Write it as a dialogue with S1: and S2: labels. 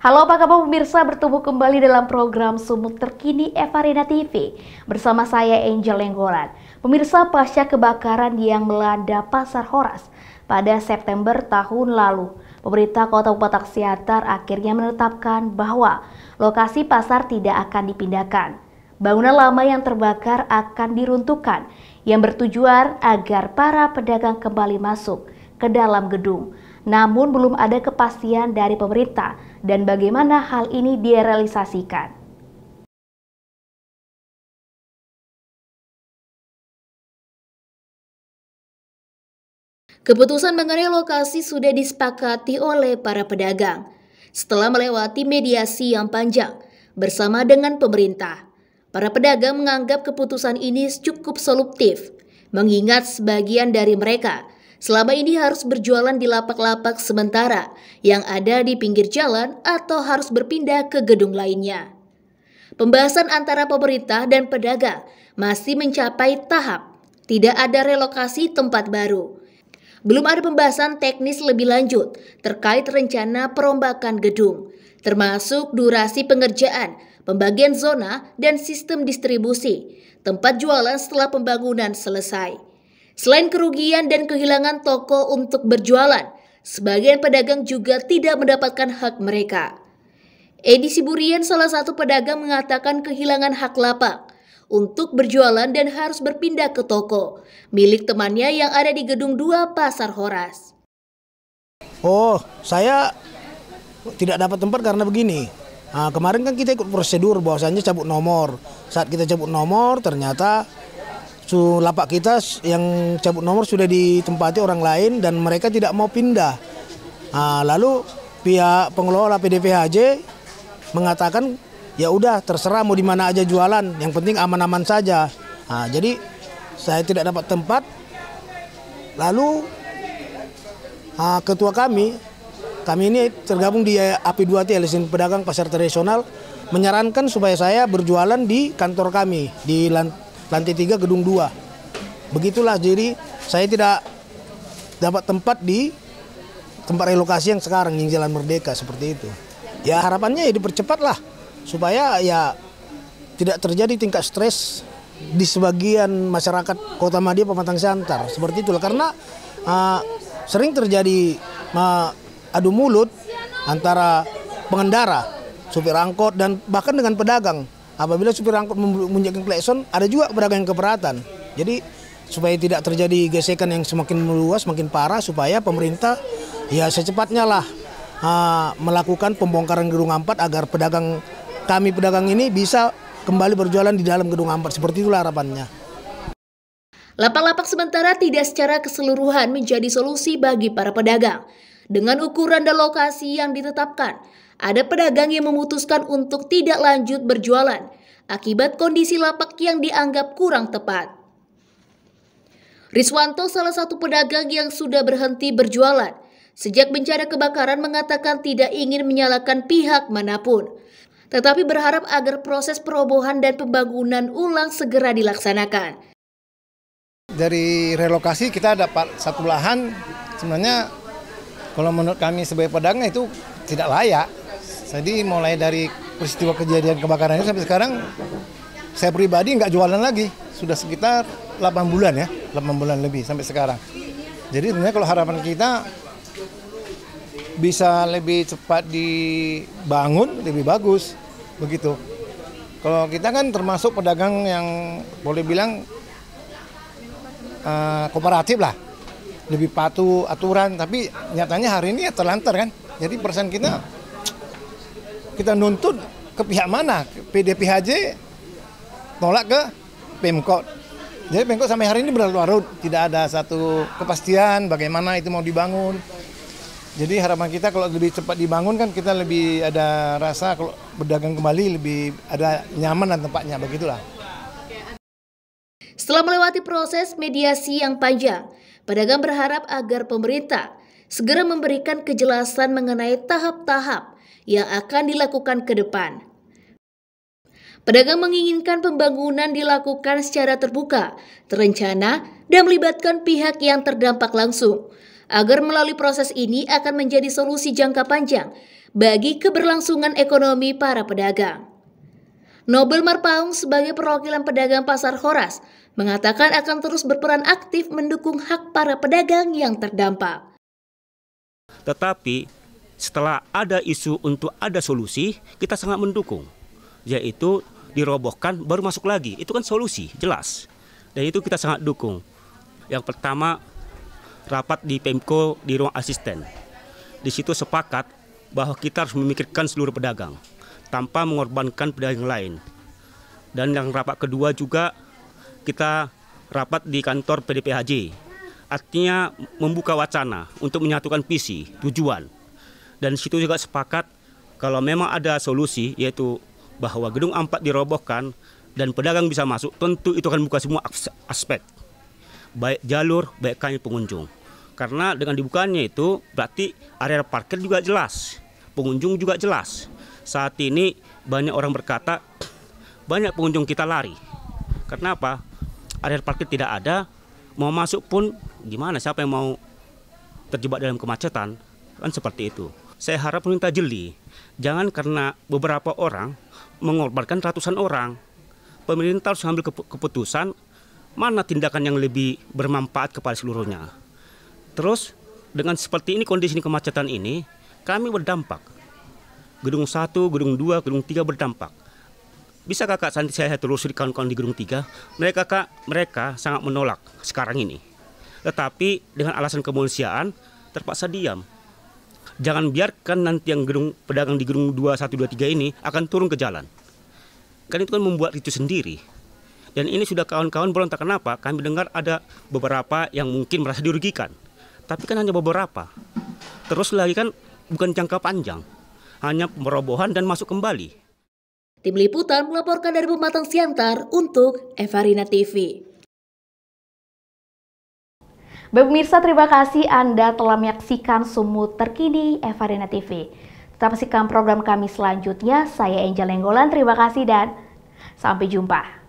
S1: Halo, apa kabar pemirsa? Bertemu kembali dalam program Sumut Terkini Evarina TV bersama saya Angel Lenggoran. Pemirsa, pasca kebakaran yang melanda Pasar Horas pada September tahun lalu, pemerintah Kota Bupatan Siantar akhirnya menetapkan bahwa lokasi pasar tidak akan dipindahkan. Bangunan lama yang terbakar akan diruntuhkan, yang bertujuan agar para pedagang kembali masuk ke dalam gedung. Namun belum ada kepastian dari pemerintah dan bagaimana hal ini direalisasikan. Keputusan mengenai lokasi sudah disepakati oleh para pedagang setelah melewati mediasi yang panjang bersama dengan pemerintah. Para pedagang menganggap keputusan ini cukup solutif, mengingat sebagian dari mereka selama ini harus berjualan di lapak-lapak sementara yang ada di pinggir jalan atau harus berpindah ke gedung lainnya. Pembahasan antara pemerintah dan pedagang masih mencapai tahap tidak ada relokasi tempat baru. Belum ada pembahasan teknis lebih lanjut terkait rencana perombakan gedung, termasuk durasi pengerjaan, pembagian zona, dan sistem distribusi tempat jualan setelah pembangunan selesai. Selain kerugian dan kehilangan toko untuk berjualan, sebagian pedagang juga tidak mendapatkan hak mereka. Edi Siburian, salah satu pedagang, mengatakan kehilangan hak lapak untuk berjualan dan harus berpindah ke toko milik temannya yang ada di Gedung 2 Pasar Horas.
S2: Saya tidak dapat tempat karena begini. Kemarin kan kita ikut prosedur bahwasannya cabut nomor. Saat kita cabut nomor ternyata lapak kita yang cabut nomor sudah ditempati orang lain dan mereka tidak mau pindah. Lalu pihak pengelola PDPHJ mengatakan ya udah terserah mau di mana aja jualan, yang penting aman-aman saja. Jadi saya tidak dapat tempat. Lalu ketua kami ini tergabung di AP2T, Aliansi Pedagang Pasar Tradisional, menyarankan supaya saya berjualan di kantor kami di lantai 3 gedung 2. Begitulah, jadi saya tidak dapat tempat di tempat relokasi yang sekarang yang Jalan Merdeka seperti itu. Ya harapannya ya dipercepat lah supaya ya tidak terjadi tingkat stres di sebagian masyarakat Kota Madia Pematang Siantar seperti itulah, karena sering terjadi adu mulut antara pengendara, supir angkot dan bahkan dengan pedagang. Apabila supir angkot membunyikan klakson, ada juga pedagang yang keberatan. Jadi supaya tidak terjadi gesekan yang semakin meluas, semakin parah, supaya pemerintah ya secepatnya lah melakukan pembongkaran gedung 4 agar pedagang ini bisa kembali berjualan di dalam gedung 4. Seperti itulah harapannya.
S1: Lapak-lapak sementara tidak secara keseluruhan menjadi solusi bagi para pedagang. Dengan ukuran dan lokasi yang ditetapkan, ada pedagang yang memutuskan untuk tidak lanjut berjualan akibat kondisi lapak yang dianggap kurang tepat. Riswanto, salah satu pedagang yang sudah berhenti berjualan sejak bencana kebakaran, mengatakan tidak ingin menyalahkan pihak manapun, tetapi berharap agar proses perobohan dan pembangunan ulang segera dilaksanakan.
S3: Dari relokasi kita dapat satu lahan, sebenarnya kalau menurut kami sebagai pedagang itu tidak layak. Jadi mulai dari peristiwa kejadian kebakaran ini sampai sekarang, saya pribadi nggak jualan lagi. Sudah sekitar 8 bulan ya, 8 bulan lebih sampai sekarang. Jadi sebenarnya kalau harapan kita bisa lebih cepat dibangun, lebih bagus, begitu. Kalau kita kan termasuk pedagang yang boleh bilang kooperatif lah, lebih patuh aturan, tapi nyatanya hari ini ya terlantar kan. Jadi persen kita nuntut ke pihak mana? PDPHJ tolak ke Pemkot. Jadi Pemkot sampai hari ini berlarut-larut, tidak ada satu kepastian bagaimana itu mau dibangun. Jadi harapan kita kalau lebih cepat dibangun kan kita lebih ada rasa kalau berdagang kembali lebih ada nyaman dan tempatnya, begitulah.
S1: Setelah melewati proses mediasi yang panjang, pedagang berharap agar pemerintah segera memberikan kejelasan mengenai tahap-tahap yang akan dilakukan ke depan. Pedagang menginginkan pembangunan dilakukan secara terbuka, terencana, dan melibatkan pihak yang terdampak langsung, agar melalui proses ini akan menjadi solusi jangka panjang bagi keberlangsungan ekonomi para pedagang. Nobel Marpaung sebagai perwakilan pedagang Pasar Horas mengatakan akan terus berperan aktif mendukung hak para pedagang yang terdampak.
S4: Tetapi setelah ada isu untuk ada solusi, kita sangat mendukung, yaitu dirobohkan baru masuk lagi. Itu kan solusi, jelas. Dan itu kita sangat dukung. Yang pertama, rapat di Pemko di ruang asisten. Di situ sepakat bahwa kita harus memikirkan seluruh pedagang tanpa mengorbankan pedagang lain. Dan yang rapat kedua juga kita rapat di kantor PDPHJ. Artinya membuka wacana untuk menyatukan visi, tujuan. Dan situ juga sepakat kalau memang ada solusi, yaitu bahwa gedung A4 dirobohkan dan pedagang bisa masuk, tentu itu akan buka semua aspek. Baik jalur, baik kami pengunjung. Karena dengan dibukanya itu berarti area parkir juga jelas, pengunjung juga jelas. Saat ini banyak orang berkata, banyak pengunjung kita lari. Karena apa? Area parkir tidak ada, mau masuk pun gimana, siapa yang mau terjebak dalam kemacetan? Kan seperti itu. Saya harap pemerintah jeli, jangan karena beberapa orang mengorbankan ratusan orang. Pemerintah harus mengambil keputusan mana tindakan yang lebih bermanfaat kepada seluruhnya. Terus dengan seperti ini, kondisi kemacetan ini, kami berdampak. Gedung 1, gedung 2, gedung 3 berdampak. Bisa kakak saya telusuri kawan-kawan di gedung 3, mereka sangat menolak sekarang ini. Tetapi dengan alasan kemanusiaan terpaksa diam. Jangan biarkan nanti yang pedagang di gedung 2, 1, 2, 3 ini akan turun ke jalan. Kan itu kan membuat ricu sendiri. Dan ini sudah kawan-kawan berontak. Kenapa? Kami dengar ada beberapa yang mungkin merasa dirugikan. Tapi kan hanya beberapa. Terus lagi kan bukan jangka panjang. Hanya perobohan dan masuk kembali.
S1: Tim Liputan melaporkan dari Pematang Siantar untuk Evarina TV.
S5: Baik pemirsa, terima kasih Anda telah menyaksikan Sumut Terkini Evarina TV. Tetap saksikan program kami selanjutnya. Saya Angel Nenggolan, terima kasih dan sampai jumpa.